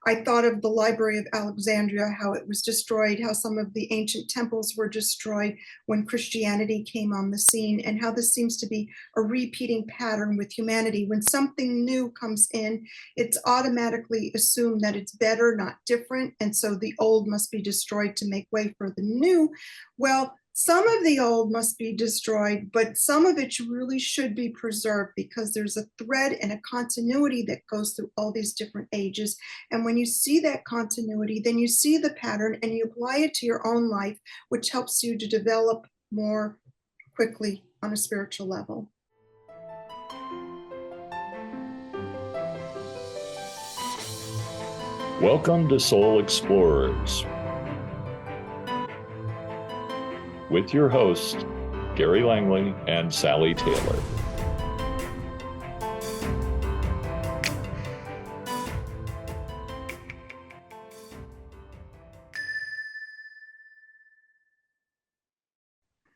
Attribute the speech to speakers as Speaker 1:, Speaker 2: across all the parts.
Speaker 1: I thought of the Library of Alexandria, how it was destroyed, how some of the ancient temples were destroyed when Christianity came on the scene, and how this seems to be a repeating pattern with humanity. When something new comes in, it's automatically assumed that it's better, not different, and so the old must be destroyed to make way for the new. Well, some of the old must be destroyed, but some of it really should be preserved, because there's a thread and a continuity that goes through all these different ages. And when you see that continuity, then you see the pattern and you apply it to your own life, which helps you to develop more quickly on a spiritual level.
Speaker 2: Welcome to Soul Explorers, with your hosts, Gary Langley and Sally Taylor.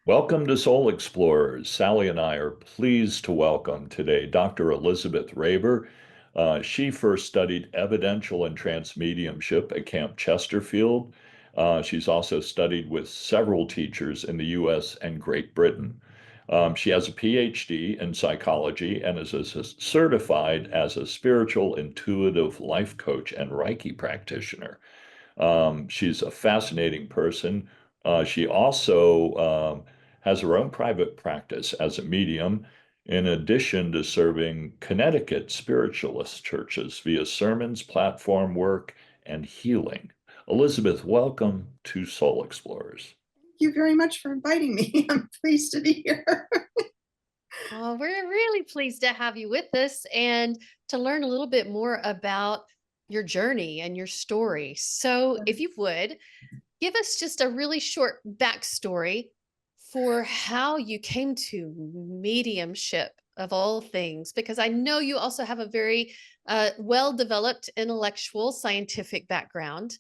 Speaker 2: Welcome to Soul Explorers. Sally and I are pleased to welcome today Dr. Elizabeth Raver. She first studied evidential and trance mediumship at Camp Chesterfield. She's also studied with several teachers in the U.S. and Great Britain. She has a PhD in psychology and is certified as a spiritual intuitive life coach and Reiki practitioner. She's a fascinating person. She also has her own private practice as a medium, in addition to serving Connecticut spiritualist churches via sermons, platform work, and healing. Elizabeth, welcome to Soul Explorers.
Speaker 1: Thank you very much for inviting me. I'm pleased to be here.
Speaker 3: Well, we're really pleased to have you with us and to learn a little bit more about your journey and your story. So if you would, give us just a really short backstory for how you came to mediumship of all things, because I know you also have a very well-developed intellectual scientific background.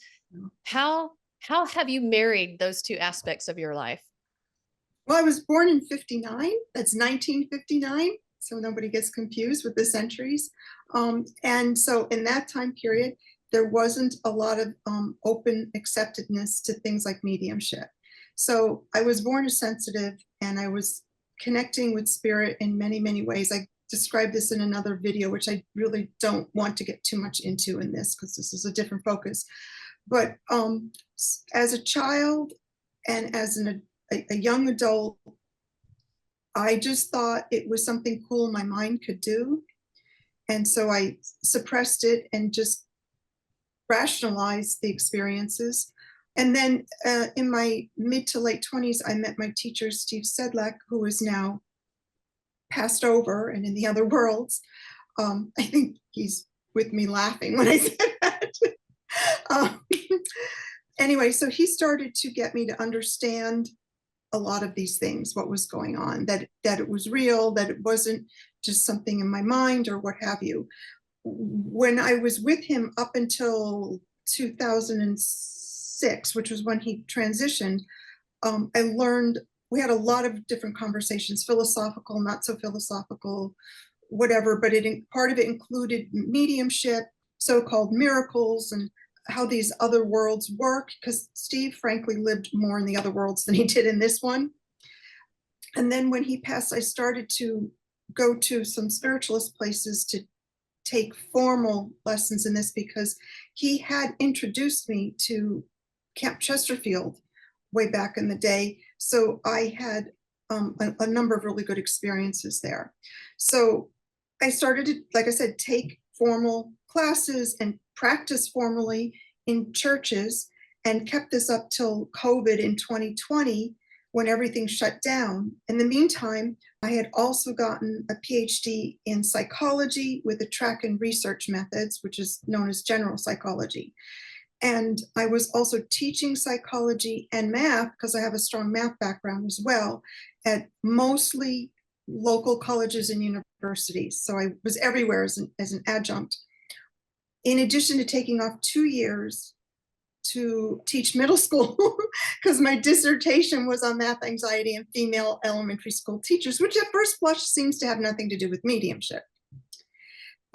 Speaker 3: How have you married those two aspects of your life?
Speaker 1: Well, I was born in 59. That's 1959. So nobody gets confused with the centuries. And so in that time period, there wasn't a lot of open acceptedness to things like mediumship. So I was born a sensitive, and I was connecting with spirit in many, many ways. I described this in another video, which I really don't want to get too much into in this, because this is a different focus. But as a child and as a young adult, I just thought it was something cool my mind could do. And so I suppressed it and just rationalized the experiences. And then in my mid to late 20s, I met my teacher, Steve Sedlak, who is now passed over and in the other worlds. I think he's with me laughing when I said that. Anyway, so he started to get me to understand a lot of these things, what was going on, that it was real, that it wasn't just something in my mind or what have you. When I was with him up until 2006, which was when he transitioned, I learned, we had a lot of different conversations, philosophical, not so philosophical, whatever, but part of it included mediumship, so-called miracles, and how these other worlds work, because Steve frankly lived more in the other worlds than he did in this one. And then when he passed, I started to go to some spiritualist places to take formal lessons in this, because he had introduced me to Camp Chesterfield way back in the day. So I had a number of really good experiences there. So I started to, like I said, take formal classes and practice formally in churches, and kept this up till COVID in 2020, when everything shut down. In the meantime, I had also gotten a PhD in psychology with a track in research methods, which is known as general psychology. And I was also teaching psychology and math, because I have a strong math background as well, at mostly local colleges and universities. So I was everywhere as an adjunct. In addition to taking off 2 years to teach middle school, because my dissertation was on math anxiety in female elementary school teachers, which at first blush seems to have nothing to do with mediumship.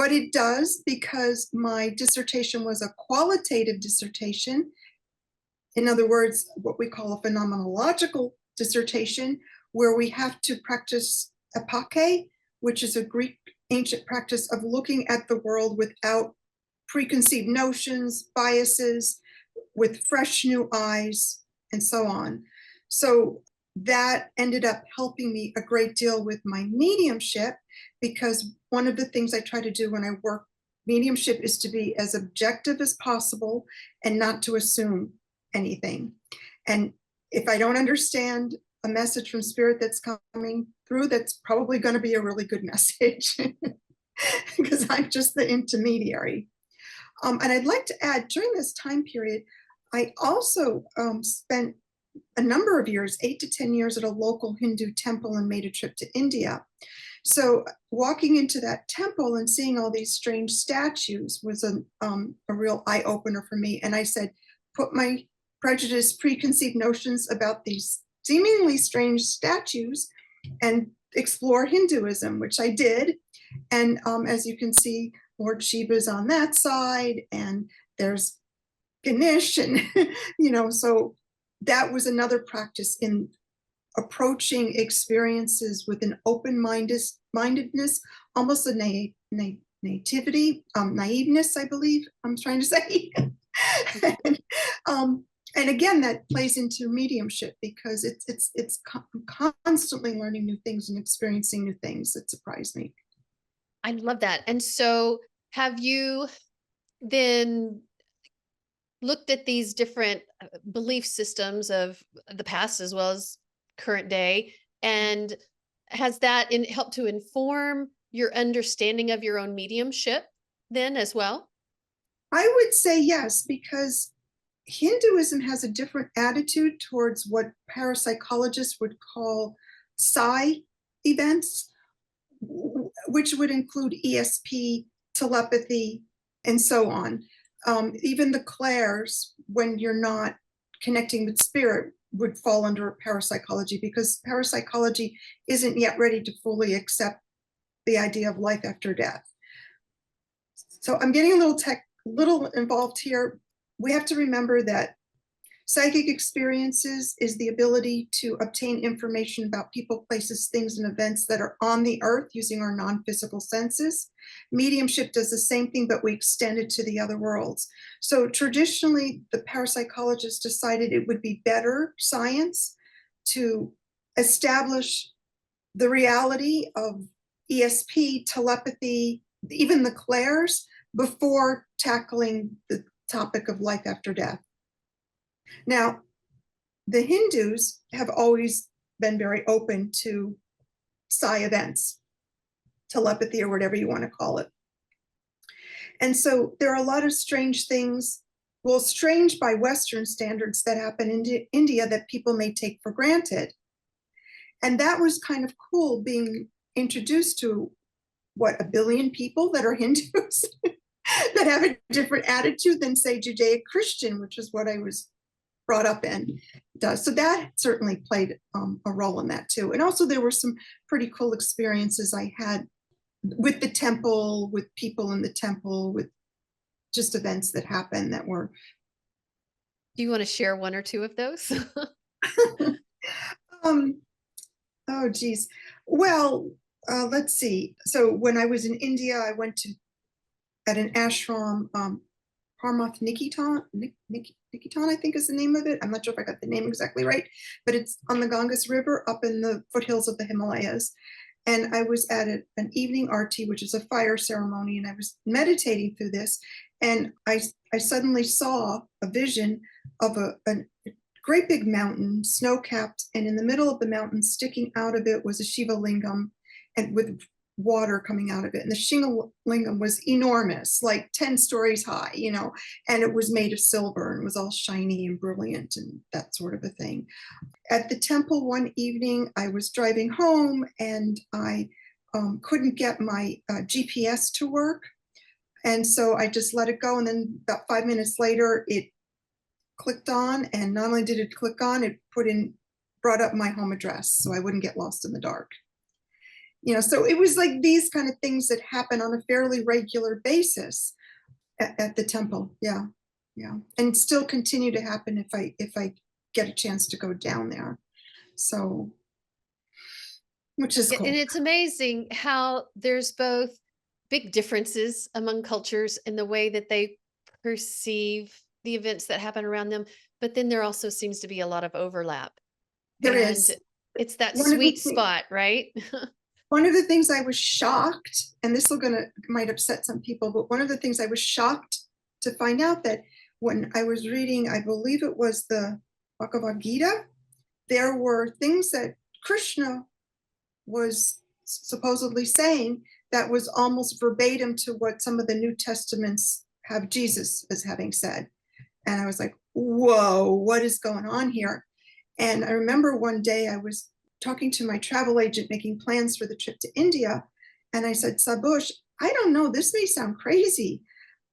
Speaker 1: but it does, because my dissertation was a qualitative dissertation. In other words, what we call a phenomenological dissertation, where we have to practice epake, which is a Greek ancient practice of looking at the world without preconceived notions, biases, with fresh new eyes, and so on. So that ended up helping me a great deal with my mediumship, because one of the things I try to do when I work mediumship is to be as objective as possible and not to assume anything. And if I don't understand a message from spirit that's coming through, that's probably going to be a really good message, because I'm just the intermediary. And I'd like to add, during this time period, I also spent a number of years, 8 to 10 years, at a local Hindu temple and made a trip to India. So walking into that temple and seeing all these strange statues was a real eye-opener for me. And I said, put my prejudice, preconceived notions about these seemingly strange statues and explore Hinduism, which I did. And as you can see, Lord Shiva's on that side, and there's Ganesh, and so that was another practice in approaching experiences with an open-mindedness, almost a naiveness, I believe I'm trying to say. And again, that plays into mediumship, because it's constantly learning new things and experiencing new things that surprise me.
Speaker 3: I love that. And so have you then looked at these different belief systems of the past as well as current day, and has that helped to inform your understanding of your own mediumship then as well?
Speaker 1: I would say yes, because Hinduism has a different attitude towards what parapsychologists would call psi events, which would include ESP, telepathy, and so on. Even the clairs, when you're not connecting with spirit, would fall under parapsychology, because parapsychology isn't yet ready to fully accept the idea of life after death. So I'm getting a little involved here. We have to remember that psychic experiences is the ability to obtain information about people, places, things, and events that are on the earth using our non-physical senses. Mediumship does the same thing, but we extend it to the other worlds. So traditionally, the parapsychologists decided it would be better science to establish the reality of ESP, telepathy, even the clairs, before tackling the topic of life after death. Now, the Hindus have always been very open to psi events, telepathy, or whatever you want to call it. And so there are a lot of strange things, well, strange by Western standards, that happen in India that people may take for granted. And that was kind of cool, being introduced to, what, 1 billion people that are Hindus that have a different attitude than, say, Judeo-Christian, which is what I was brought up in, does. So that certainly played a role in that too. And also there were some pretty cool experiences I had with the temple, with people in the temple, with just events that happened that were.
Speaker 3: Do you want to share one or two of those?
Speaker 1: Oh geez. Well, let's see. So when I was in India, I went to at an ashram, Paramath Nikitan, I think is the name of it. I'm not sure if I got the name exactly right, but it's on the Ganges River up in the foothills of the Himalayas. And I was at an evening arti, which is a fire ceremony, and I was meditating through this. And I suddenly saw a vision of a great big mountain, snow-capped, and in the middle of the mountain, sticking out of it, was a Shiva lingam, and with water coming out of it. And the Shiva lingam was enormous, like 10 stories high, and it was made of silver and was all shiny and brilliant and that sort of a thing. At the temple one evening, I was driving home, and I couldn't get my GPS to work. And so I just let it go. And then about 5 minutes later, it clicked on. And not only did it click on, it brought up my home address, so I wouldn't get lost in the dark. So it was like these kind of things that happen on a fairly regular basis at the temple. Yeah. Yeah. And still continue to happen if I get a chance to go down there. So, which is
Speaker 3: And
Speaker 1: cool.
Speaker 3: it's amazing how there's both big differences among cultures in the way that they perceive the events that happen around them, but then there also seems to be a lot of overlap.
Speaker 1: There
Speaker 3: And
Speaker 1: is.
Speaker 3: it's that
Speaker 1: One of the
Speaker 3: sweet spot, right?
Speaker 1: One of the things I was shocked, and this might upset some people, but one of the things I was shocked to find out that when I was reading, I believe it was the Bhagavad Gita, there were things that Krishna was supposedly saying that was almost verbatim to what some of the New Testaments have Jesus as having said. And I was like, whoa, what is going on here? And I remember one day I was talking to my travel agent, making plans for the trip to India. And I said, Sabush, I don't know, this may sound crazy,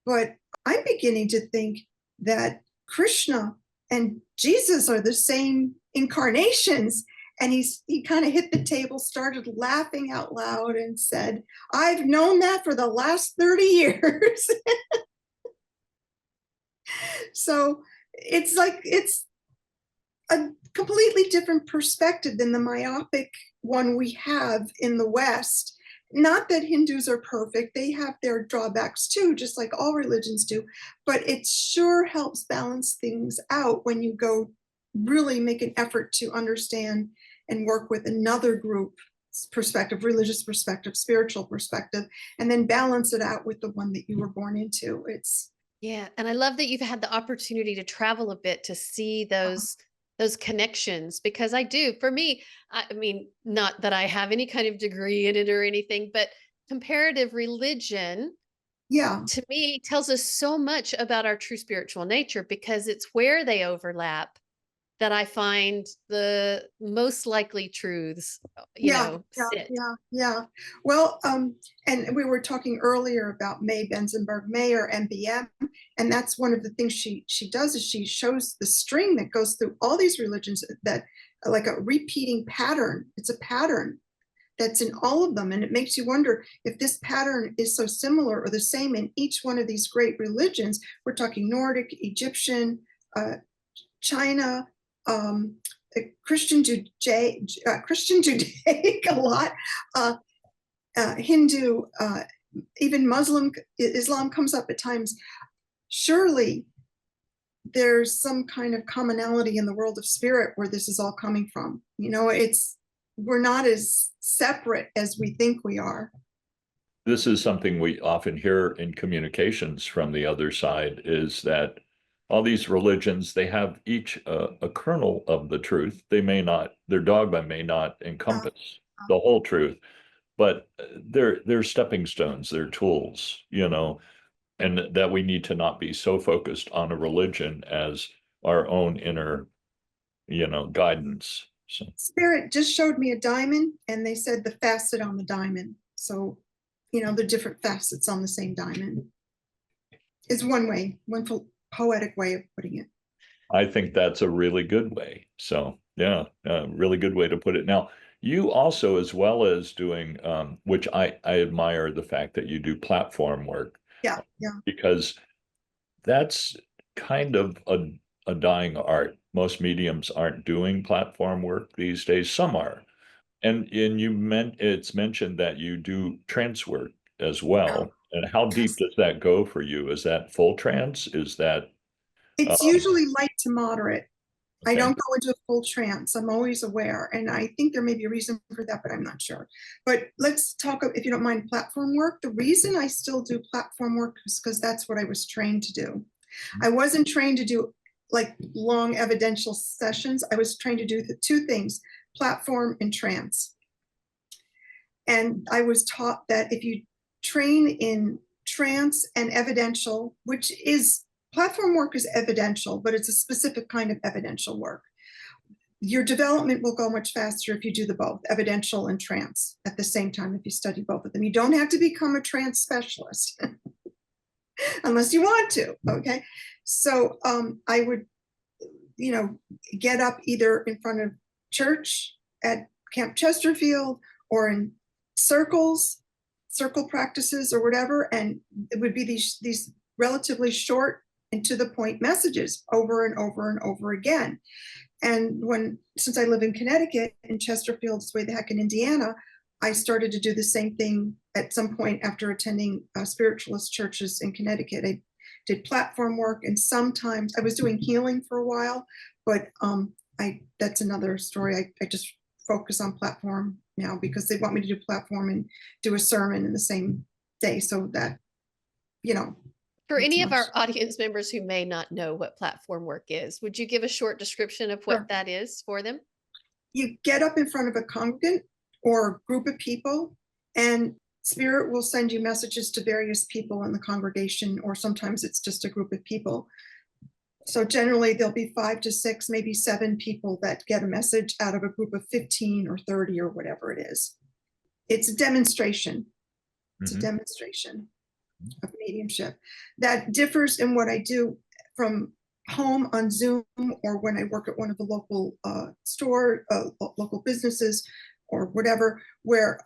Speaker 1: but I'm beginning to think that Krishna and Jesus are the same incarnations. And he kind of hit the table, started laughing out loud and said, I've known that for the last 30 years. So it's a completely different perspective than the myopic one we have in the West. Not that Hindus are perfect, they have their drawbacks too, just like all religions do, but it sure helps balance things out when you go really make an effort to understand and work with another group perspective, religious perspective, spiritual perspective, and then balance it out with the one that you were born into.
Speaker 3: Yeah, and I love that you've had the opportunity to travel a bit to see those connections, because I do. For me, I mean, not that I have any kind of degree in it or anything, but comparative religion
Speaker 1: Yeah.
Speaker 3: to me tells us so much about our true spiritual nature, because it's where they overlap that I find the most likely truths,
Speaker 1: Yeah, yeah,
Speaker 3: sit.
Speaker 1: yeah, yeah. Well, and we were talking earlier about May Benzenberg Mayer, MBM, and that's one of the things she does is she shows the string that goes through all these religions, that like a repeating pattern. It's a pattern that's in all of them, and it makes you wonder if this pattern is so similar or the same in each one of these great religions. We're talking Nordic, Egyptian, China, um, Christian Judaic a lot, Hindu, even Muslim, Islam comes up at times. Surely there's some kind of commonality in the world of spirit where this is all coming from. We're not as separate as we think we are.
Speaker 2: This is something we often hear in communications from the other side, is that all these religions, they have each a kernel of the truth. Their dogma may not encompass the whole truth, but they're stepping stones, they're tools, and that we need to not be so focused on a religion as our own inner, guidance. So
Speaker 1: Spirit just showed me a diamond, and they said the facet on the diamond. So, the different facets on the same diamond is one poetic way of putting it.
Speaker 2: I think that's a really good way. So yeah, a really good way to put it. Now, you also, as well as doing, which I admire the fact that you do platform work,
Speaker 1: Yeah, yeah.
Speaker 2: because that's kind of a dying art. Most mediums aren't doing platform work these days. Some are. And it's mentioned that you do trance work as well. And how deep
Speaker 1: Yes.
Speaker 2: does that go for you? Is that full trance? Is that
Speaker 1: It's
Speaker 2: um,
Speaker 1: usually light to moderate. I
Speaker 2: okay?
Speaker 1: don't go into a full trance. I'm always aware. And I think there may be a reason for that, but I'm not sure. But let's talk, if you don't mind, platform work. The reason I still do platform work is because that's what I was trained to do. I wasn't trained to do like long evidential sessions. I was trained to do the two things, platform and trance. And I was taught that if you train in trance and evidential, which is platform work is evidential, but it's a specific kind of evidential work. Your development will go much faster if you do the both, evidential and trance, at the same time if you study both of them. You don't have to become a trance specialist unless you want to, okay? So I would, get up either in front of church at Camp Chesterfield or in circle practices or whatever, and it would be these relatively short and to the point messages over and over and over again. And since I live in Connecticut, and Chesterfield's way the heck in Indiana, I started to do the same thing at some point after attending spiritualist churches in Connecticut. I did platform work, and sometimes I was doing healing for a while, but that's another story. I just focus on platform now because they want me to do platform and do a sermon in the same day, so that,
Speaker 3: For any of
Speaker 1: much.
Speaker 3: our audience members who may not know what platform work is, would you give a short description of what
Speaker 1: Sure.
Speaker 3: that is for them?
Speaker 1: You get up in front of a congregant or a group of people, and Spirit will send you messages to various people in the congregation, or sometimes it's just a group of people. So generally there'll be 5 to 6, maybe 7 people that get a message out of a group of 15 or 30 or whatever it is. It's a demonstration. It's a demonstration of mediumship that differs in what I do from home on Zoom, or when I work at one of the local local businesses or whatever, where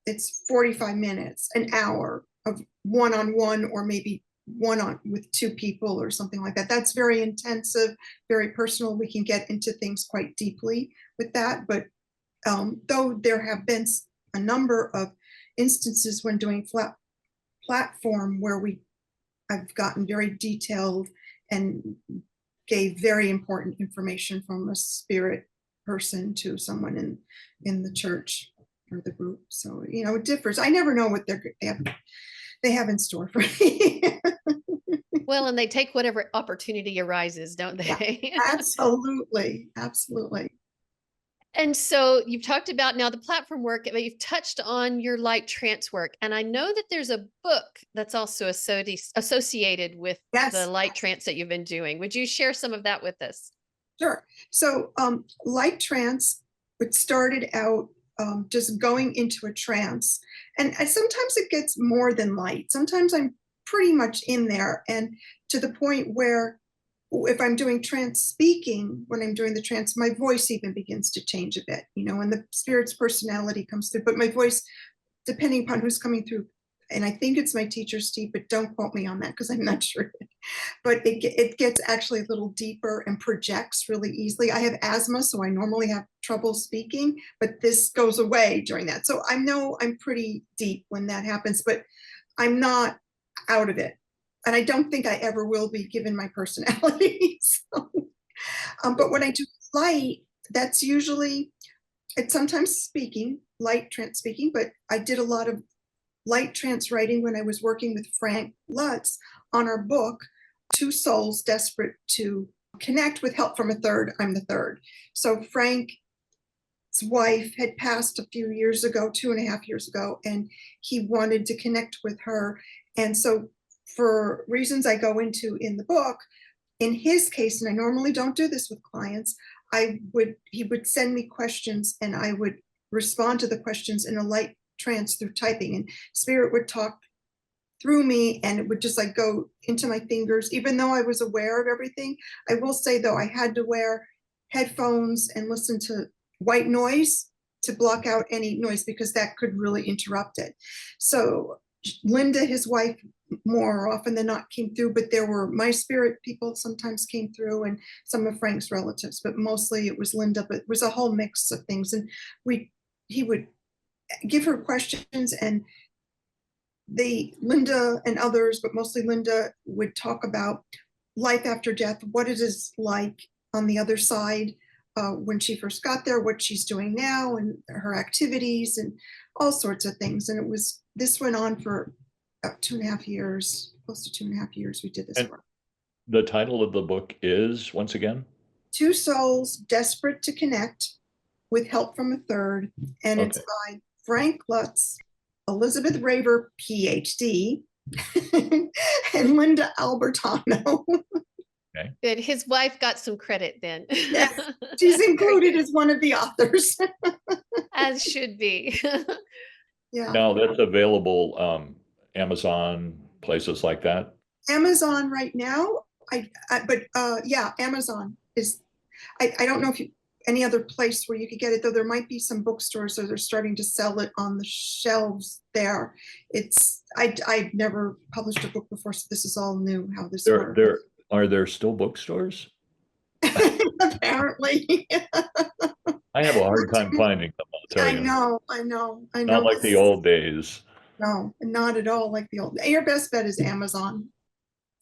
Speaker 1: it's 45 minutes, an hour of one-on-one, or maybe with 2 people or something like that. That's very intensive, very personal. We can get into things quite deeply with that. But though there have been a number of instances when doing platform where I've gotten very detailed and gave very important information from a spirit person to someone in the church or the group. So, it differs. I never know what they have in store for me.
Speaker 3: Well, and they take whatever opportunity arises, don't they?
Speaker 1: Yeah, absolutely. Absolutely.
Speaker 3: And so you've talked about now the platform work, but you've touched on your light trance work. And I know that there's a book that's also associated with
Speaker 1: Yes.
Speaker 3: the light trance that you've been doing. Would you share some of that with us?
Speaker 1: Sure. So light trance, it started out just going into a trance. And sometimes it gets more than light. Sometimes I'm pretty much in there, and to the point where if I'm doing trance speaking, when I'm doing the trance, my voice even begins to change a bit, and the spirit's personality comes through. But my voice, depending upon who's coming through, and I think it's my teacher, Steve, but don't quote me on that because I'm not sure. But it gets actually a little deeper and projects really easily. I have asthma, so I normally have trouble speaking, but this goes away during that. So I know I'm pretty deep when that happens, but I'm not out of it. And I don't think I ever will be, given my personality. So, but when I do light, that's usually, it's sometimes speaking, light trance speaking, but I did a lot of light trance writing when I was working with Frank Lutz on our book, 2 Souls Desperate to Connect with Help from a Third, I'm the Third. So Frank's wife had passed a few years ago, 2.5 years ago, and he wanted to connect with her. And so for reasons I go into in the book, in his case, and I normally don't do this with clients, he would send me questions and I would respond to the questions in a light trance through typing, and spirit would talk through me, and it would just like go into my fingers, even though I was aware of everything. I will say though, I had to wear headphones and listen to white noise to block out any noise, because that could really interrupt it. So Linda, his wife, more often than not came through, but there were my spirit people sometimes came through, and some of Frank's relatives, but mostly it was Linda. But it was a whole mix of things, and he would give her questions, and Linda and others, but mostly Linda, would talk about life after death, what it is like on the other side, when she first got there, what she's doing now, and her activities, and all sorts of things. And this went on for about 2.5 years, close to 2.5 years. We did this work.
Speaker 2: The title of the book is, once again?
Speaker 1: 2 Souls Desperate to Connect with Help from a Third, and it's by Frank Lutz, Elizabeth Raver, PhD, and Linda Albertano.
Speaker 2: Okay.
Speaker 3: Good. His wife got some credit then.
Speaker 1: Yes, she's included as one of the authors.
Speaker 3: As should be.
Speaker 1: Yeah.
Speaker 2: Now that's available, Amazon, places like that?
Speaker 1: Amazon right now, but yeah, Amazon is, I don't know if any other place where you could get it, though there might be some bookstores that are starting to sell it on the shelves there. I've never published a book before, so this is all new how this works.
Speaker 2: Are there still bookstores?
Speaker 1: Apparently.
Speaker 2: I have a hard time finding them, I'll tell
Speaker 1: I
Speaker 2: you.
Speaker 1: know.
Speaker 2: Not like the old days.
Speaker 1: No, not at all like the old. Your best bet is Amazon.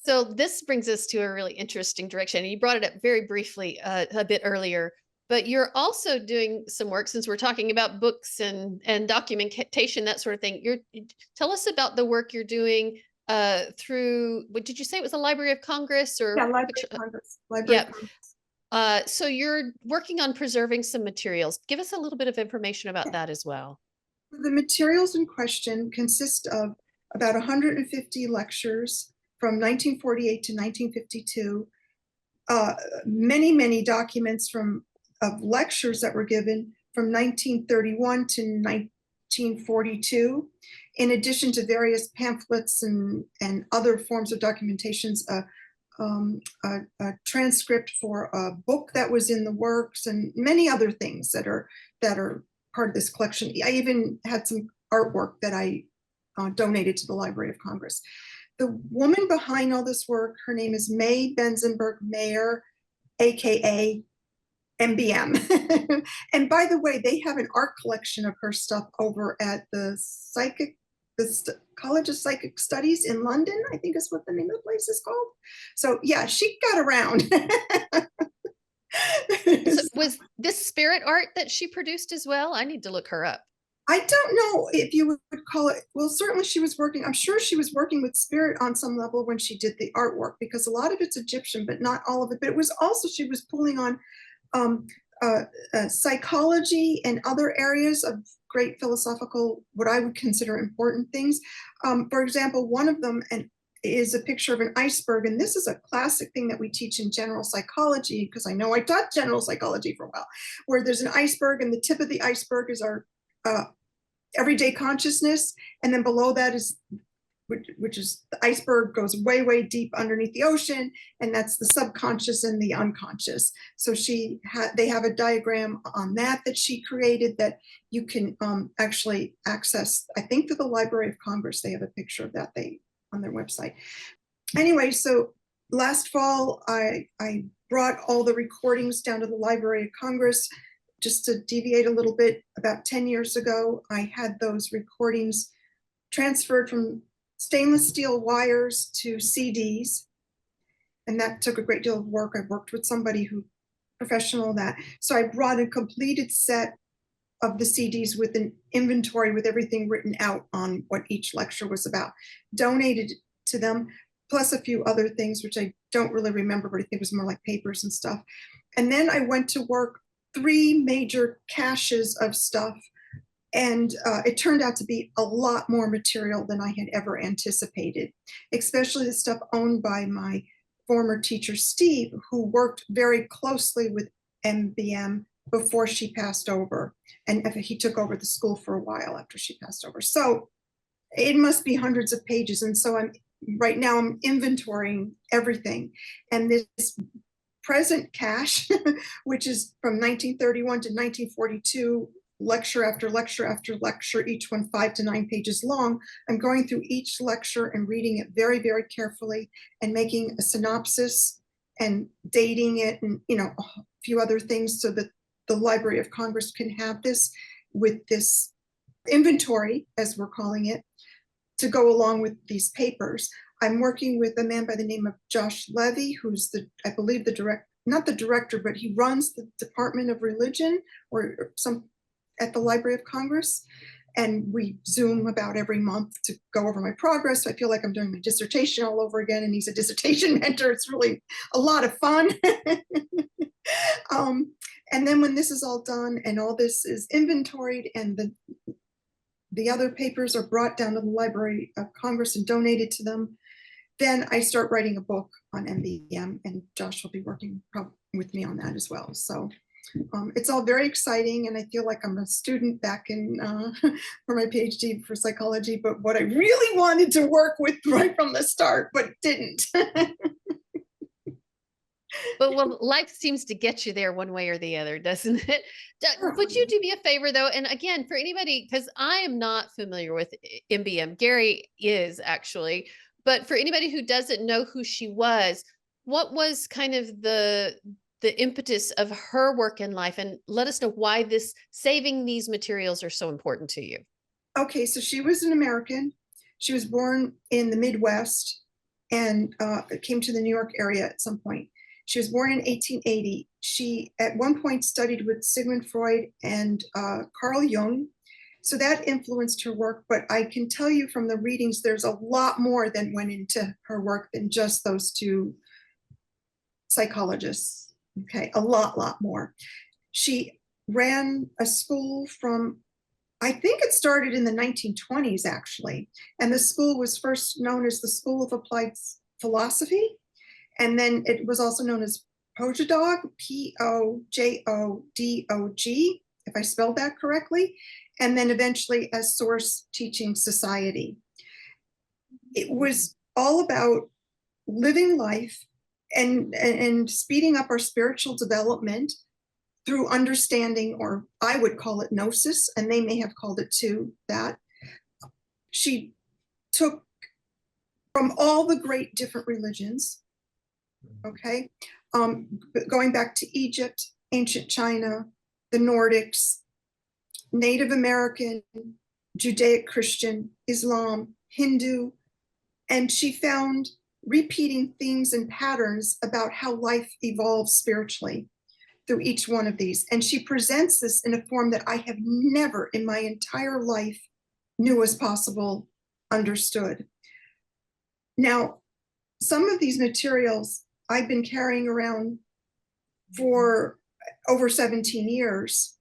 Speaker 3: So this brings us to a really interesting direction. You brought it up very briefly a bit earlier, but you're also doing some work, since we're talking about books and documentation, that sort of thing. Tell us about the work you're doing through, what did you say it was, the Library of Congress? Or
Speaker 1: Yeah, Library of Congress. Library of Congress.
Speaker 3: So you're working on preserving some materials. Give us a little bit of information about that as well.
Speaker 1: The materials in question consist of about 150 lectures from 1948 to 1952, many documents of lectures that were given from 1931 to 1942, in addition to various pamphlets and other forms of documentations, a transcript for a book that was in the works, and many other things that are part of this collection. I even had some artwork that I donated to the Library of Congress. The woman behind all this work, her name is May Benzenberg Mayer, aka MBM. And by the way, they have an art collection of her stuff over at the College of Psychic Studies in London, I think is what the name of the place is called. So yeah, she got around.
Speaker 3: So was this spirit art that she produced as well? I need to look her up.
Speaker 1: I don't know if you would call it, well, certainly she was working, I'm sure she was working with spirit on some level when she did the artwork, because a lot of it's Egyptian, but not all of it. But it was also, she was pulling on psychology and other areas of great philosophical, what I would consider important things. For example, one of them is a picture of an iceberg. And this is a classic thing that we teach in general psychology, because I know I taught general psychology for a while, where there's an iceberg and the tip of the iceberg is our everyday consciousness, and then below that is, which is the iceberg goes way deep underneath the ocean, and that's the subconscious and the unconscious. So they have a diagram on that she created that you can actually access, I think, through the Library of Congress. They have a picture of that on their website. Anyway, so last fall I brought all the recordings down to the Library of Congress. Just to deviate a little bit, about 10 years ago, I had those recordings transferred from stainless steel wires to CDs. And that took a great deal of work. I worked with somebody professional that. So I brought a completed set of the CDs with an inventory with everything written out on what each lecture was about, donated to them, plus a few other things, which I don't really remember, but I think it was more like papers and stuff. And then I went to work 3 major caches of stuff, and it turned out to be a lot more material than I had ever anticipated, especially the stuff owned by my former teacher, Steve, who worked very closely with MBM before she passed over, and he took over the school for a while after she passed over. So it must be hundreds of pages, and so right now I'm inventorying everything, and this present cache, which is from 1931 to 1942, lecture after lecture after lecture, each one 5 to 9 pages long. I'm going through each lecture and reading it very carefully and making a synopsis and dating it, and a few other things, so that the Library of Congress can have this with this inventory, as we're calling it, to go along with these papers. I'm working with a man by the name of Josh Levy, who's I believe not the director, but he runs the Department of Religion at the Library of Congress. And we Zoom about every month to go over my progress. So I feel like I'm doing my dissertation all over again, and he's a dissertation mentor. It's really a lot of fun. And then when this is all done and all this is inventoried and the other papers are brought down to the Library of Congress and donated to them, then I start writing a book on MBM, and Josh will be working with me on that as well. So it's all very exciting, and I feel like I'm a student back in for my PhD for psychology, but what I really wanted to work with right from the start, but didn't.
Speaker 3: But well, life seems to get you there one way or the other, doesn't it? Would you
Speaker 1: Sure.
Speaker 3: do me a favor though? And again, for anybody, because I am not familiar with MBM, Gary is actually, but for anybody who doesn't know who she was, what was kind of the impetus of her work in life, and let us know why this saving these materials are so important to you.
Speaker 1: Okay, so she was an American. She was born in the Midwest and came to the New York area at some point. She was born in 1880. She at one point studied with Sigmund Freud and Carl Jung. So that influenced her work, but I can tell you from the readings, there's a lot more that went into her work than just those two psychologists. Okay, a lot more. She ran a school from, I think it started in the 1920s, actually. And the school was first known as the School of Applied Philosophy. And then it was also known as Pojodog, Pojodog, if I spelled that correctly. And then eventually as Source Teaching Society. It was all about living life and speeding up our spiritual development through understanding, or I would call it gnosis, and they may have called it too, that. She took from all the great different religions, okay, going back to Egypt, ancient China, the Nordics, Native American, Judaic Christian, Islam, Hindu, and she found repeating themes and patterns about how life evolves spiritually through each one of these. And she presents this in a form that I have never in my entire life knew was possible, understood. Now, some of these materials I've been carrying around for over 17 years,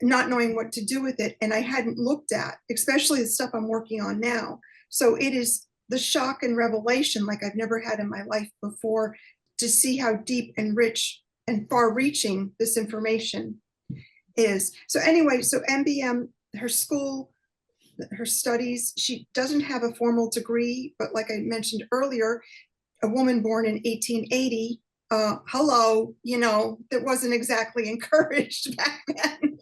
Speaker 1: not knowing what to do with it. And I hadn't looked at, especially the stuff I'm working on now. So it is the shock and revelation like I've never had in my life before, to see how deep and rich and far-reaching this information is. So anyway, so MBM, her school, her studies, she doesn't have a formal degree, but like I mentioned earlier, a woman born in 1880, hello, you know, that wasn't exactly encouraged back then.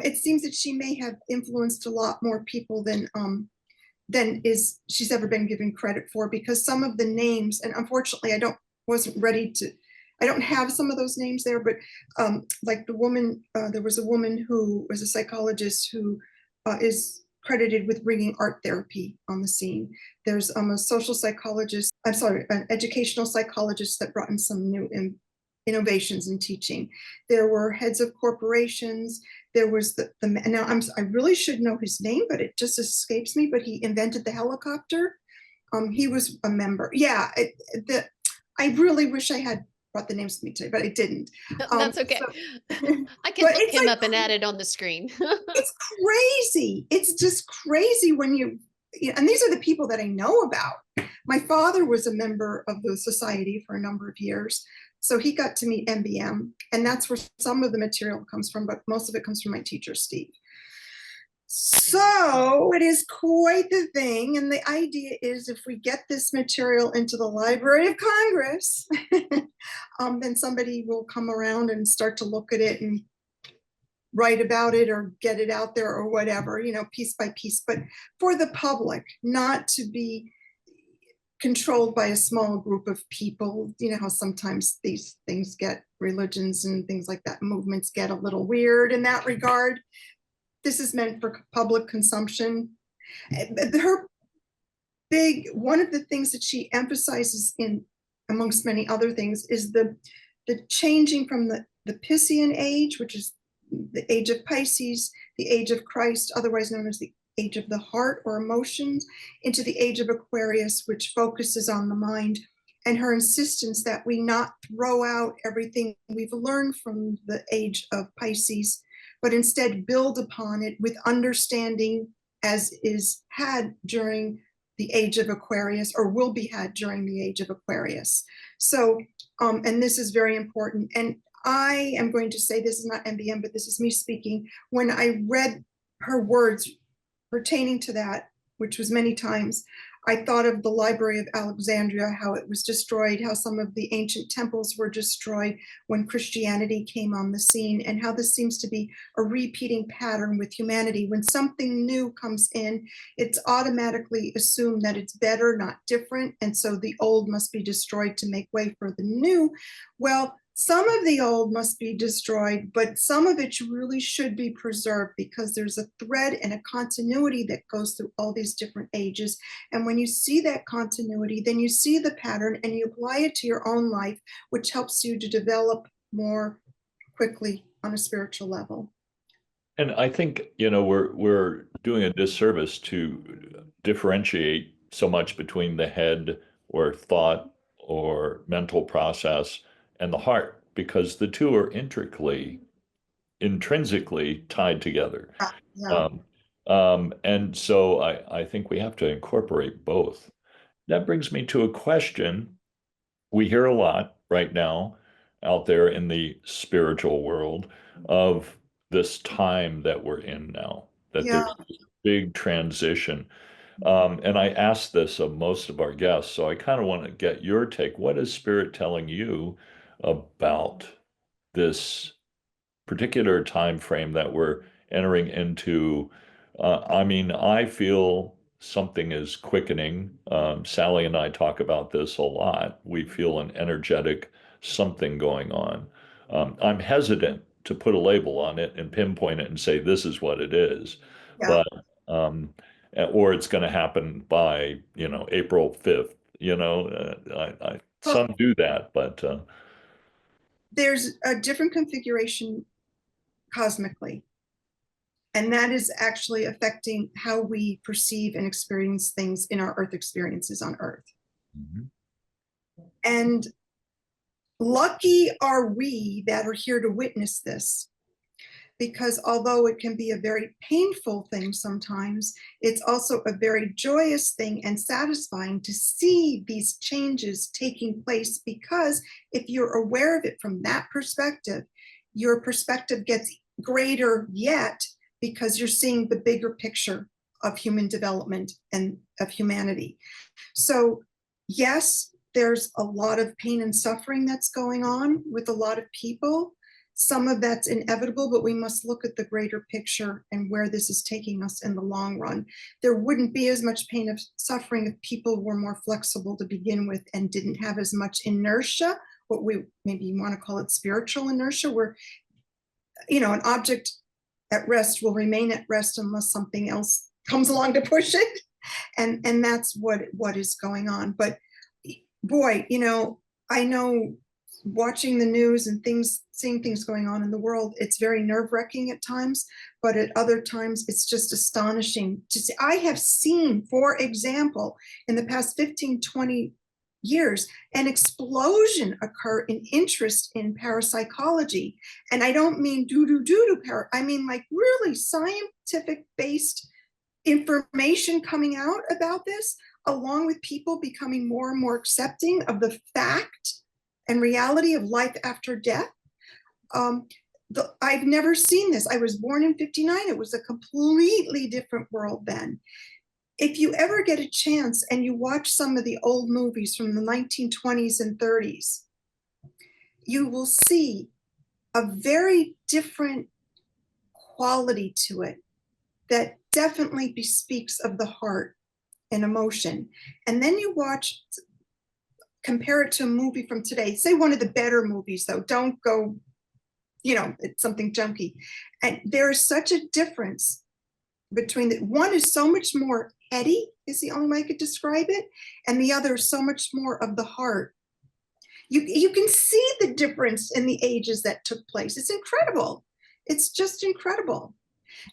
Speaker 1: It seems that she may have influenced a lot more people than she's ever been given credit for, because some of the names, and unfortunately I don't have some of those names there, but like the woman, there was a woman who was a psychologist who is credited with bringing art therapy on the scene. There's a social psychologist, an educational psychologist that brought in some new innovations in teaching. There were heads of corporations. There was now I really should know his name, but it just escapes me, but he invented the helicopter. He was a member. Yeah, I really wish I had brought the names with me today, but I didn't.
Speaker 3: That's okay.
Speaker 1: So,
Speaker 3: I can look him up and add it on the screen.
Speaker 1: it's crazy. It's just crazy when and these are the people that I know about. My father was a member of the society for a number of years. So he got to meet MBM, and that's where some of the material comes from, but most of it comes from my teacher, Steve. So it is quite the thing. And the idea is, if we get this material into the Library of Congress, then somebody will come around and start to look at it and write about it or get it out there or whatever, you know, piece by piece, but for the public, not to be controlled by a small group of people. You know how sometimes these things get, religions and things like that, movements get a little weird in that regard. This is meant for public consumption. One of the things that she emphasizes, in amongst many other things, is the changing from the Piscean age, which is the age of Pisces, the age of Christ, otherwise known as the age of the heart or emotions, into the age of Aquarius, which focuses on the mind, and her insistence that we not throw out everything we've learned from the age of Pisces, but instead build upon it with understanding, as is had during the age of Aquarius, or will be had during the age of Aquarius. So, and this is very important. And I am going to say, this is not MBM, but this is me speaking. When I read her words pertaining to that, which was many times, I thought of the Library of Alexandria, how it was destroyed, how some of the ancient temples were destroyed when Christianity came on the scene, and how this seems to be a repeating pattern with humanity. When something new comes in, it's automatically assumed that it's better, not different, and so the old must be destroyed to make way for the new. Well, some of the old must be destroyed, but some of it really should be preserved, because there's a thread and a continuity that goes through all these different ages. And when you see that continuity, then you see the pattern and you apply it to your own life, which helps you to develop more quickly on a spiritual level.
Speaker 2: And I think, we're doing a disservice to differentiate so much between the head or thought or mental process and the heart, because the two are intrinsically tied together.
Speaker 1: Yeah.
Speaker 2: Um, and so I think we have to incorporate both. That brings me to a question we hear a lot right now out there in the spiritual world of this time that we're in now, that
Speaker 1: Yeah.
Speaker 2: there's this big transition. And I ask this of most of our guests, so I kind of want to get your take. What is Spirit telling you about this particular time frame that we're entering into? I mean, I feel something is quickening. Sally and I talk about this a lot. We feel an energetic something going on. I'm hesitant to put a label on it and pinpoint it and say this is what it is,
Speaker 1: Yeah.
Speaker 2: but or it's going to happen by April 5th.
Speaker 1: Well,
Speaker 2: Some do that, but
Speaker 1: there's a different configuration cosmically, and that is actually affecting how we perceive and experience things in our Earth experiences on Earth.
Speaker 2: Mhm.
Speaker 1: And lucky are we that are here to witness this, because although it can be a very painful thing sometimes, it's also a very joyous thing and satisfying to see these changes taking place, because if you're aware of it from that perspective, your perspective gets greater yet, because you're seeing the bigger picture of human development and of humanity. So yes, there's a lot of pain and suffering that's going on with a lot of people. Some of that's inevitable, but we must look at the greater picture and where this is taking us in the long run. There wouldn't be as much pain of suffering if people were more flexible to begin with and didn't have as much inertia, what we maybe want to call it spiritual inertia, where an object at rest will remain at rest unless something else comes along to push it. And that's what is going on. But boy, I know, watching the news and seeing things going on in the world, it's very nerve-wracking at times, but at other times it's just astonishing to see. I have seen, for example, in the past 15, 20 years, an explosion occur in interest in parapsychology. And I don't mean I mean like really scientific based information coming out about this, along with people becoming more and more accepting of the fact and reality of life after death. I've never seen this. I was born in 59. It was a completely different world then. If you ever get a chance and you watch some of the old movies from the 1920s and 30s, you will see a very different quality to it that definitely bespeaks of the heart and emotion. And then you compare it to a movie from today, say one of the better movies though, don't go, it's something junky. And there is such a difference between one is so much more heady, is the only way I could describe it, and the other is so much more of the heart. You can see the difference in the ages that took place. It's incredible. It's just incredible.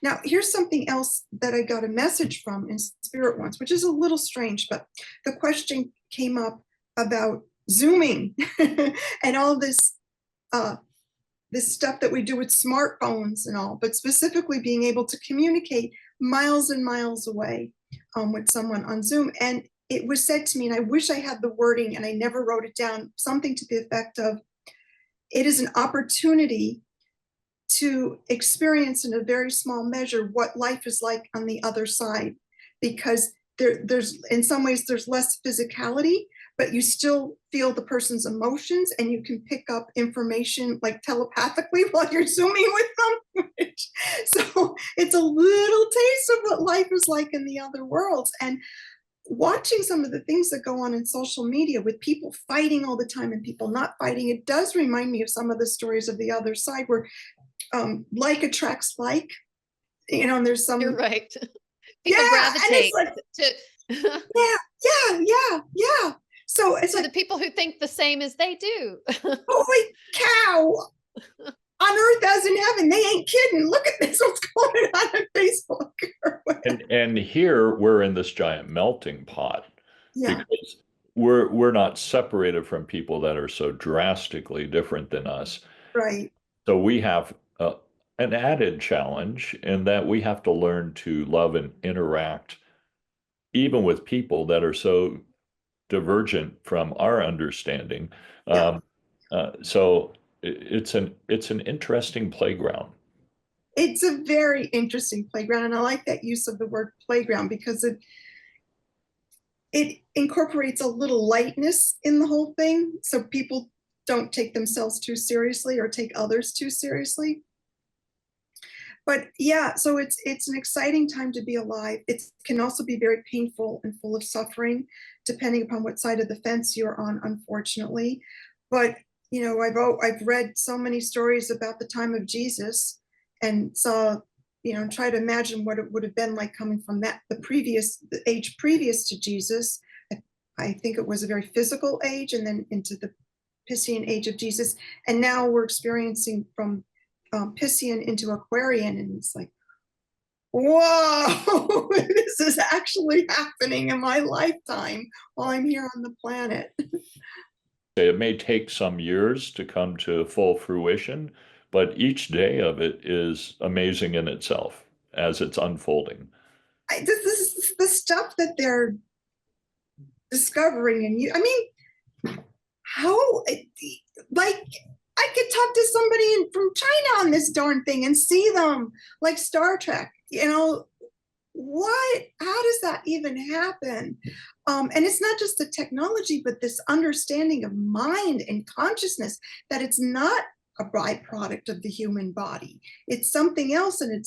Speaker 1: Now, here's something else that I got a message from in spirit once, which is a little strange, but the question came up about Zooming and all this stuff that we do with smartphones and all, but specifically being able to communicate miles and miles away with someone on Zoom. And it was said to me, and I wish I had the wording and I never wrote it down, something to the effect of, it is an opportunity to experience in a very small measure what life is like on the other side, because there's in some ways there's less physicality, but you still feel the person's emotions and you can pick up information like telepathically while you're zooming with them. So it's a little taste of what life is like in the other worlds. And watching some of the things that go on in social media with people fighting all the time and people not fighting, it does remind me of some of the stories of the other side where like attracts like, and there's some.
Speaker 3: You're right. People
Speaker 1: Yeah,
Speaker 3: gravitate
Speaker 1: and
Speaker 3: to
Speaker 1: yeah. So it's
Speaker 3: to
Speaker 1: like,
Speaker 3: the people who think the same as they do.
Speaker 1: holy cow, on earth as in heaven, they ain't kidding. Look at this, what's going on Facebook.
Speaker 2: And here we're in this giant melting pot
Speaker 1: Yeah,
Speaker 2: because we're not separated from people that are so drastically different than us.
Speaker 1: right.
Speaker 2: So we have an added challenge in that we have to learn to love and interact even with people that are so divergent from our understanding.
Speaker 1: Yeah.
Speaker 2: So it's an interesting playground.
Speaker 1: It's a very interesting playground. And I like that use of the word playground because it incorporates a little lightness in the whole thing. So people don't take themselves too seriously or take others too seriously. But yeah, so it's an exciting time to be alive. It can also be very painful and full of suffering, depending upon what side of the fence you're on, unfortunately. But I've read so many stories about the time of Jesus, and saw, try to imagine what it would have been like coming from the age previous to Jesus. I think it was a very physical age, and then into the Piscean age of Jesus, and now we're experiencing from Piscean into Aquarian, and it's like, whoa, this is actually happening in my lifetime while I'm here on the planet.
Speaker 2: It may take some years to come to full fruition, but each day of it is amazing in itself as it's unfolding.
Speaker 1: This is the stuff that they're discovering, and how, like, I could talk to somebody from China on this darn thing and see them like Star Trek. What? How does that even happen? And it's not just the technology, but this understanding of mind and consciousness, that it's not a byproduct of the human body. It's something else, and it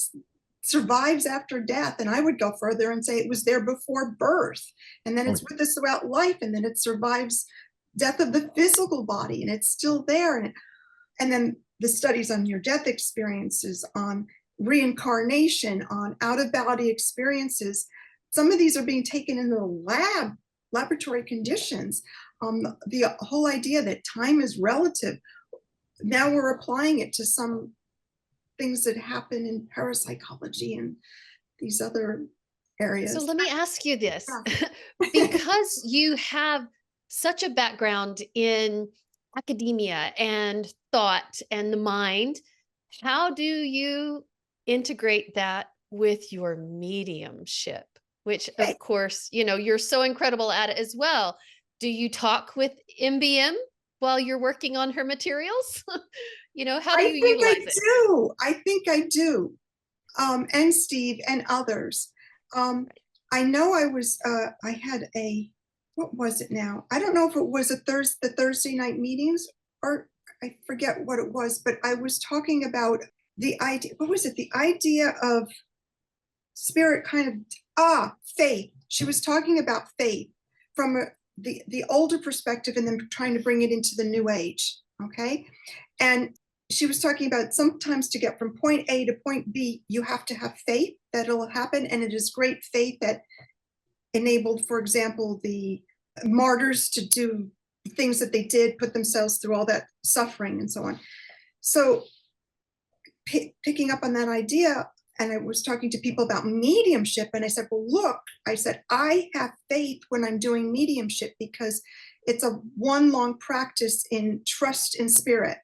Speaker 1: survives after death. And I would go further and say it was there before birth, and then it's with us throughout life, and then it survives death of the physical body, and it's still there. And then the studies on near-death experiences, on reincarnation, on out-of-body experiences, some of these are being taken in the laboratory conditions. The whole idea that time is relative, now we're applying it to some things that happen in parapsychology and these other areas.
Speaker 3: So let me ask you this, because you have such a background in academia and thought and the mind, how do you integrate that with your mediumship, which of course, you're so incredible at it as well. Do you talk with MBM while you're working on her materials? How do you utilize it?
Speaker 1: I think I do. And Steve and others. I know I had what was it now? I don't know if it was the Thursday night meetings, or I forget what it was, but I was talking about the idea, what was it? The idea of spirit faith. She was talking about faith from the older perspective, and then trying to bring it into the new age. Okay. And she was talking about sometimes to get from point A to point B, you have to have faith that it'll happen. And it is great faith that enabled, for example, the martyrs to do the things that they did, put themselves through all that suffering and so on. So picking up on that idea, and I was talking to people about mediumship, and I said, well, look, I have faith when I'm doing mediumship because it's a one long practice in trust in spirit.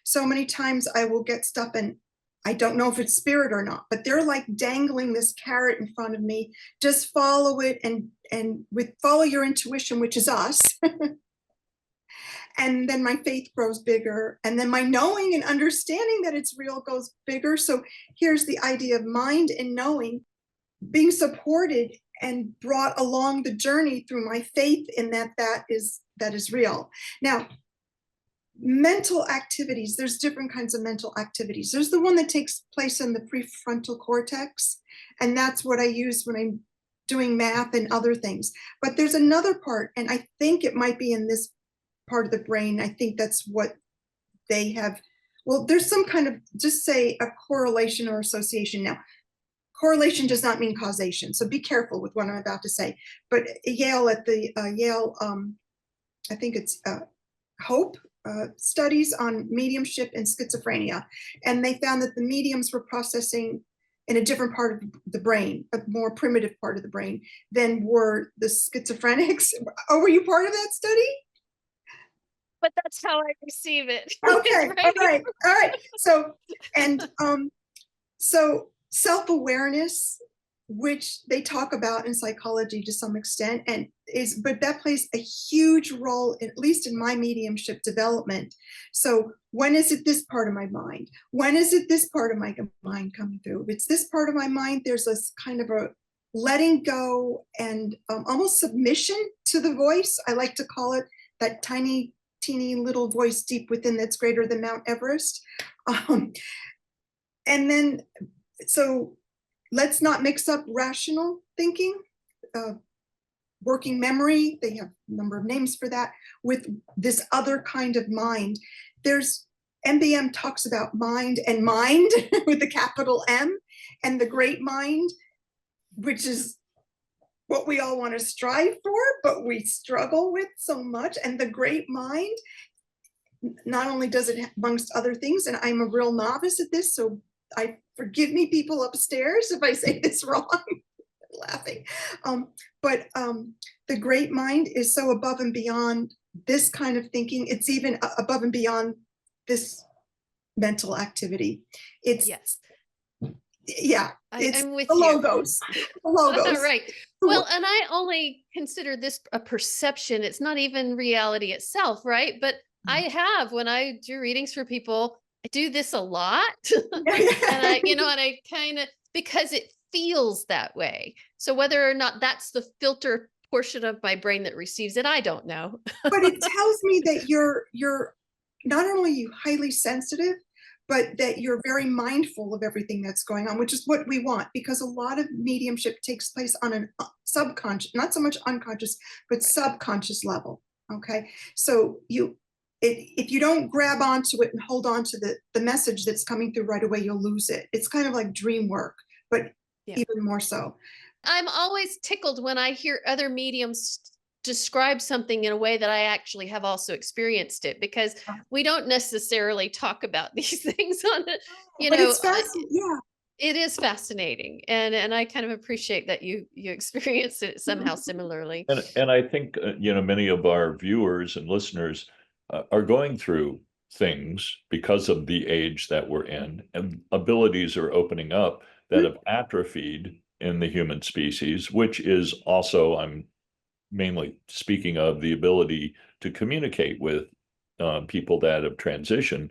Speaker 1: So many times I will get stuff and I don't know if it's spirit or not, but they're like dangling this carrot in front of me. Just follow it, and follow your intuition, which is us. And then my faith grows bigger, and then my knowing and understanding that it's real goes bigger. So here's the idea of mind and knowing being supported and brought along the journey through my faith in that is real. Now, mental activities, there's different kinds of mental activities. There's the one that takes place in the prefrontal cortex, and that's what I use when I'm doing math and other things. But there's another part, and I think it might be in this part of the brain. I think that's what they have. Well, there's some kind of, just say, a correlation or association. Now, correlation does not mean causation, so be careful with what I'm about to say. But Yale, at the Yale, I think it's Hope, studies on mediumship and schizophrenia, and they found that the mediums were processing in a different part of the brain, a more primitive part of the brain, than were the schizophrenics. Oh, were you part of that study?
Speaker 3: But that's how I receive it.
Speaker 1: Okay,
Speaker 3: Right?
Speaker 1: all right. So, and so self-awareness, which they talk about in psychology to some extent, and but that plays a huge role, at least in my mediumship development. So when is it this part of my mind? When is it this part of my mind coming through? If it's this part of my mind, there's this kind of a letting go and almost submission to the voice. I like to call it that tiny, teeny little voice deep within that's greater than Mount Everest. And then, so let's not mix up rational thinking, working memory, they have a number of names for that, with this other kind of mind. There's, MBM talks about mind and mind with the capital M, and the great mind, which is what we all want to strive for, but we struggle with so much. And the great mind, not only does it, amongst other things, and I'm a real novice at this, so forgive me, people upstairs, if I say this wrong, laughing. But the great mind is so above and beyond this kind of thinking. It's even above and beyond this mental activity. It's,
Speaker 3: Yes.
Speaker 1: yeah, it's
Speaker 3: I'm with
Speaker 1: the
Speaker 3: you.
Speaker 1: logos. The logos.
Speaker 3: Right. Well, and I only consider this a perception. It's not even reality itself, right? But I have, when I do readings for people, I do this a lot. And I, and I kind of, because it feels that way. So whether or not that's the filter portion of my brain that receives it, I don't know.
Speaker 1: But it tells me that you're not only you highly sensitive, but that you're very mindful of everything that's going on, which is what we want, because a lot of mediumship takes place on an subconscious, not so much unconscious, but subconscious level. Okay, so if you don't grab onto it and hold on to the message that's coming through right away, you'll lose it. It's kind of like dream work, but even more so.
Speaker 3: I'm always tickled when I hear other mediums describe something in a way that I actually have also experienced it, because we don't necessarily talk about these things on it.
Speaker 1: But it's fascinating. Yeah.
Speaker 3: It is fascinating. And I kind of appreciate that you experience it somehow similarly.
Speaker 2: And I think, many of our viewers and listeners are going through things because of the age that we're in, and abilities are opening up that have atrophied in the human species, which is also, I'm mainly speaking of the ability to communicate with people that have transitioned.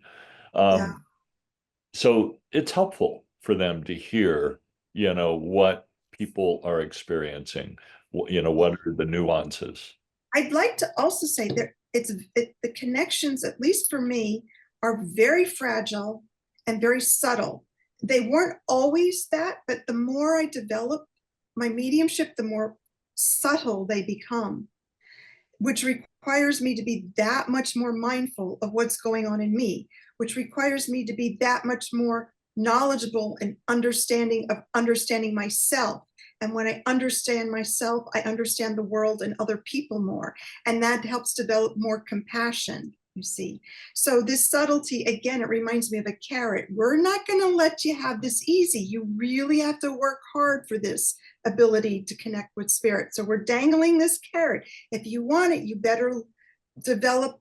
Speaker 2: So it's helpful for them to hear, what people are experiencing, what are the nuances.
Speaker 1: I'd like to also say that the connections, at least for me, are very fragile and very subtle. They weren't always that, but the more I develop my mediumship, the more subtle they become, which requires me to be that much more mindful of what's going on in me, which requires me to be that much more knowledgeable and understanding myself. And when I understand myself, I understand the world and other people more. And that helps develop more compassion, you see. So this subtlety, again, it reminds me of a carrot. We're not going to let you have this easy. You really have to work hard for this ability to connect with spirit. So we're dangling this carrot. If you want it, you better develop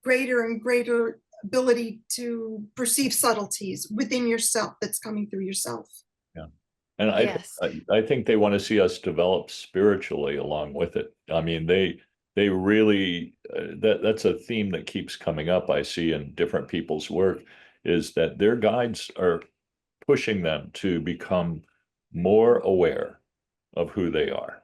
Speaker 1: greater and greater ability to perceive subtleties within yourself that's coming through yourself.
Speaker 2: Yeah. And
Speaker 3: Yes.
Speaker 2: I think they want to see us develop spiritually along with it. I mean, they really, that's a theme that keeps coming up. I see in different people's work, is that their guides are pushing them to become more aware of who they are.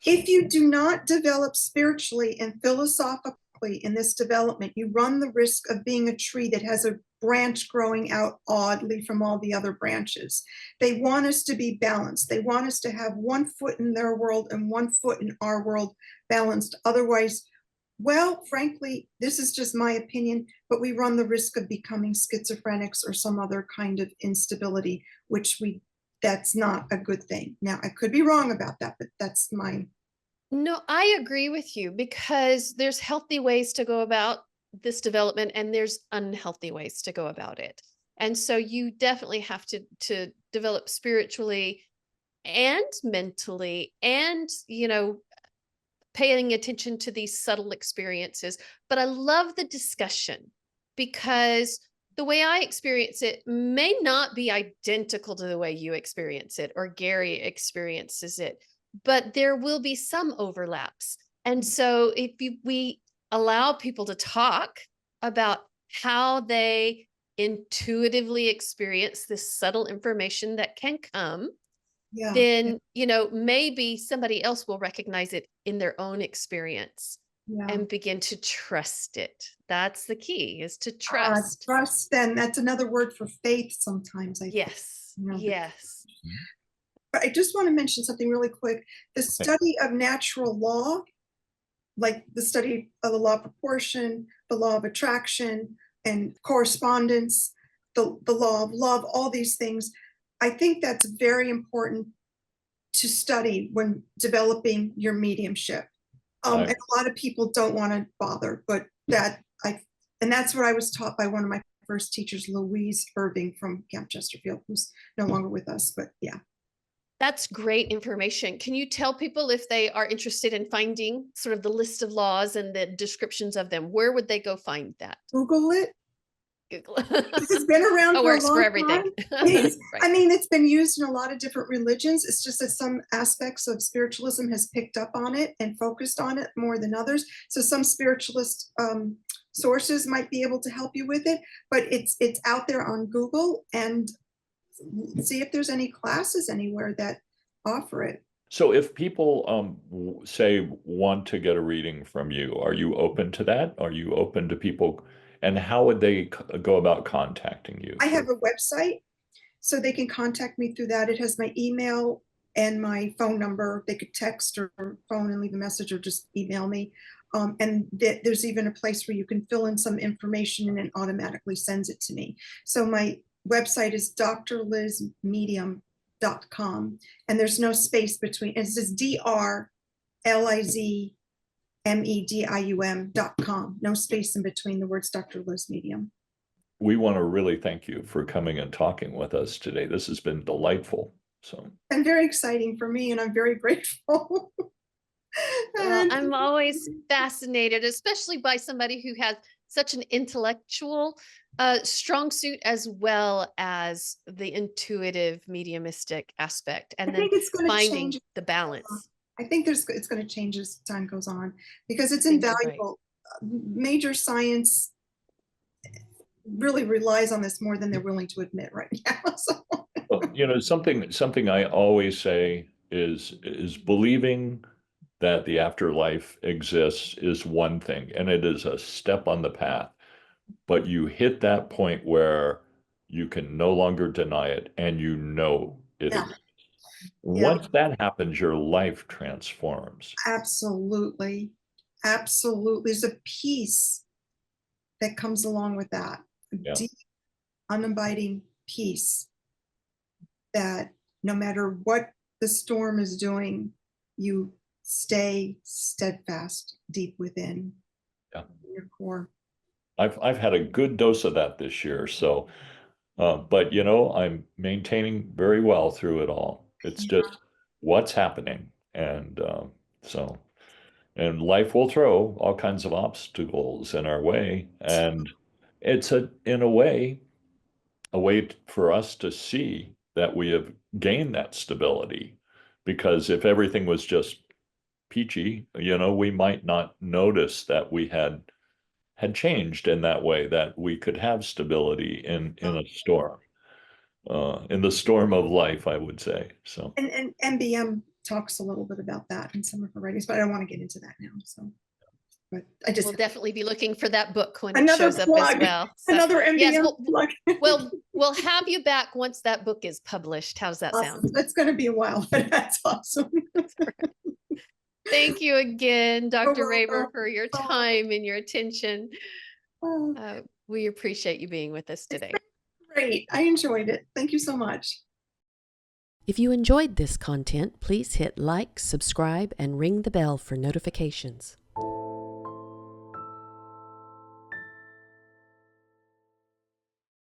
Speaker 1: If you do not develop spiritually and philosophically in this development, you run the risk of being a tree that has a branch growing out oddly from all the other branches. They want us to be balanced. They want us to have 1 foot in their world and 1 foot in our world balanced. Otherwise, well, frankly, this is just my opinion, but we run the risk of becoming schizophrenics or some other kind of instability, which that's not a good thing. Now, I could be wrong about that, but that's my.
Speaker 3: No, I agree with you because there's healthy ways to go about this development and there's unhealthy ways to go about it. And so you definitely have to develop spiritually and mentally and, paying attention to these subtle experiences. But I love the discussion because the way I experience it may not be identical to the way you experience it or Gary experiences it, but there will be some overlaps. And so if we allow people to talk about how they intuitively experience this subtle information that can come,
Speaker 1: Yeah.
Speaker 3: then, maybe somebody else will recognize it in their own experience
Speaker 1: Yeah.
Speaker 3: and begin to trust it. That's the key, is to trust.
Speaker 1: Trust, then that's another word for faith sometimes, I think.
Speaker 3: Yes. Yes.
Speaker 1: But I just want to mention something really quick. The study of natural law, like the study of the law of proportion, the law of attraction, and correspondence, the law of love, all these things, I think that's very important to study when developing your mediumship. And a lot of people don't want to bother, but that's what I was taught by one of my first teachers, Louise Irving from Camp Chesterfield, who's no longer with us, but yeah.
Speaker 3: That's great information. Can you tell people if they are interested in finding sort of the list of laws and the descriptions of them, where would they go find that?
Speaker 1: Google it.
Speaker 3: Google.
Speaker 1: It's been around
Speaker 3: It
Speaker 1: for a
Speaker 3: works
Speaker 1: long
Speaker 3: for everything.
Speaker 1: time.
Speaker 3: Right.
Speaker 1: I mean, it's been used in a lot of different religions. It's just that some aspects of spiritualism has picked up on it and focused on it more than others. So some spiritualist sources might be able to help you with it, but it's out there on Google, and see if there's any classes anywhere that offer it.
Speaker 2: So if people say want to get a reading from you, are you open to that? Are you open to people? And how would they go about contacting you?
Speaker 1: I have a website, so they can contact me through that. It has my email and my phone number. They could text or phone and leave a message or just email me. And there's even a place where you can fill in some information and it automatically sends it to me. So my website is drlizmedium.com, and there's no space between. It says drlizmedium.com. No space in between the words Dr. Liz Medium.
Speaker 2: We want to really thank you for coming and talking with us today. This has been delightful.
Speaker 1: And very exciting for me, and I'm very grateful.
Speaker 3: Well, I'm always fascinated, especially by somebody who has such an intellectual strong suit as well as the intuitive mediumistic aspect, and then finding the balance.
Speaker 1: I think it's going to change as time goes on, because it's invaluable. Major science really relies on this more than they're willing to admit right now. So.
Speaker 2: Well, something I always say is believing that the afterlife exists is one thing, and it is a step on the path. But you hit that point where you can no longer deny it, and it exists. Once that happens, your life transforms.
Speaker 1: Absolutely. Absolutely. There's a peace that comes along with that. Deep, unabiding peace that no matter what the storm is doing, you stay steadfast deep within your core.
Speaker 2: I've had a good dose of that this year. So, but I'm maintaining very well through it all. It's just what's happening. And and life will throw all kinds of obstacles in our way. And it's in a way for us to see that we have gained that stability. Because if everything was just peachy, we might not notice that we had changed in that way, that we could have stability in a storm, in the storm of life, I would say. So
Speaker 1: and MBM talks a little bit about that in some of her writings, but I don't want to get into that now. So, but I just
Speaker 3: We'll definitely be looking for that book when it
Speaker 1: another
Speaker 3: shows up as
Speaker 1: plug,
Speaker 3: well. So,
Speaker 1: another MDM
Speaker 3: yes,
Speaker 1: plug.
Speaker 3: we'll have you back once that book is published. How's that
Speaker 1: Awesome.
Speaker 3: sound?
Speaker 1: It's going to be a while, but that's awesome.
Speaker 3: Thank you again, Dr. Raver,
Speaker 1: welcome.
Speaker 3: for your time and your attention.
Speaker 1: Oh,
Speaker 3: We appreciate you being with us today.
Speaker 1: great. I enjoyed it. Thank you so much.
Speaker 4: If you enjoyed this content, please hit like, subscribe, and ring the bell for notifications.